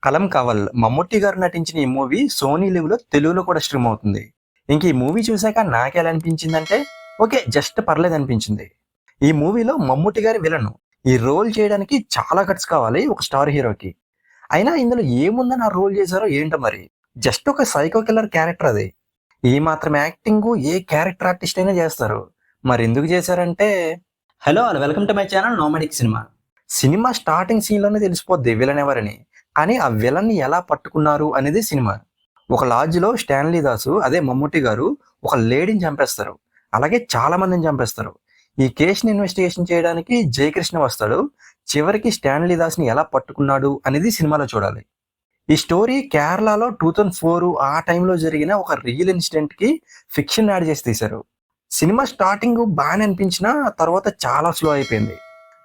కలం కవల్ మమ్ముట్టి గారు నటించిన ఈ మూవీ సోనీ లివ్‌లో తెలుగులో కూడా స్ట్రీమ్ అవుతుంది. ఇంక ఈ మూవీ చూసాక నాకెలా అనిపించిందంటే, ఓకే. జస్ట్ పర్లేదనిపించింది. ఈ మూవీలో మమ్ముట్టి గారి విలను. ఈ రోల్ చేయడానికి చాలా గట్స్ కావాలి ఒక స్టార్ హీరోకి. అయినా ఇందులో ఏముందని ఆ రోల్ చేశారో ఏంటో మరి. జస్ట్ ఒక సైకో కిల్లర్ క్యారెక్టర్ అది. ఈ మాత్రం యాక్టింగు ఏ క్యారెక్టర్ ఆర్టిస్ట్ అయినా చేస్తారు. మరెందుకు చేశారంటే hello all welcome to my channel nomadic cinema. Cinema starting సీన్‌లోనే తెలిసిపోద్ది విలన్ ఎవరని. కానీ ఆ విలన్ని ఎలా పట్టుకున్నారు అనేది సినిమా. ఒక లాడ్జ్‌లో స్టాన్లీ దాసు అదే మమ్ముట్టి గారు ఒక లేడీని చంపేస్తారు. అలాగే చాలా మందిని చంపేస్తారు. ఈ కేస్‌ని ఇన్వెస్టిగేషన్ చేయడానికి జయకృష్ణ వస్తాడు. చివరికి స్టాన్లీ దాస్‌ని ఎలా పట్టుకున్నాడు అనేది సినిమాలో చూడాలి. ఈ స్టోరీ కేరళలో 2004 ఆ టైంలో జరిగిన ఒక రియల్ ఇన్సిడెంట్‌కి ఫిక్షన్ యాడ్ చేసి తీశారు. సినిమా స్టార్టింగ్ బానే అనిపించినా తర్వాత చాలా స్లో అయిపోయింది.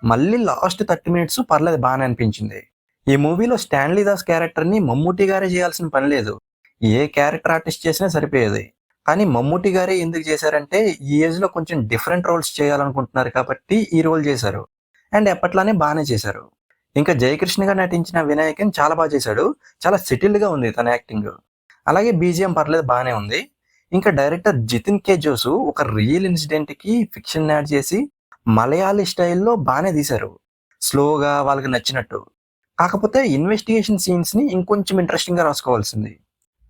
మళ్ళీ లాస్ట్ 30 మినిట్స్ పర్లేదు బానే అనిపించింది. ఈ మూవీలో స్టాన్లీ దాస్ క్యారెక్టర్‌ని మమ్ముట్టి గారే చేయాల్సిన పని లేదు. ఏ క్యారెక్టర్ ఆర్టిస్ట్ చేసినా సరిపోయేది. కానీ మమ్ముట్టి గారే ఎందుకు చేశారంటే ఈ ఏజ్‌లో కొంచెం డిఫరెంట్ రోల్స్ చేయాలనుకుంటున్నారు కాబట్టి ఈ రోల్ చేశారు. అండ్ ఎప్పట్లానే బానే చేశారు. ఇంకా జయకృష్ణగా నటించిన వినాయకన్ చాలా చేశాడు. చాలా సెటిల్డ్‌గా ఉంది తన యాక్టింగ్. అలాగే బీజీఎం పర్లేదు బానే ఉంది. ఇంకా డైరెక్టర్ జితిన్ కే జోసు ఒక రియల్ ఇన్సిడెంట్‌కి ఫిక్షన్ యాడ్ చేసి మలయాళీ స్టైల్‌లో బానే తీశారు. స్లోగా వాళ్ళకి నచ్చినట్టు. కాకపోతే ఇన్వెస్టిగేషన్ సీన్స్‌ని ఇంకొంచెం ఇంట్రెస్టింగ్‌గా రాసుకోవాల్సింది.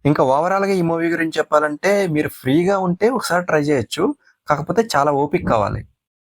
ఇంకా ఓవరాల్‌గా ఈ మూవీ గురించి చెప్పాలంటే మీరు ఫ్రీగా ఉంటే ఒకసారి ట్రై చేయొచ్చు. కాకపోతే చాలా ఓపిక కావాలి.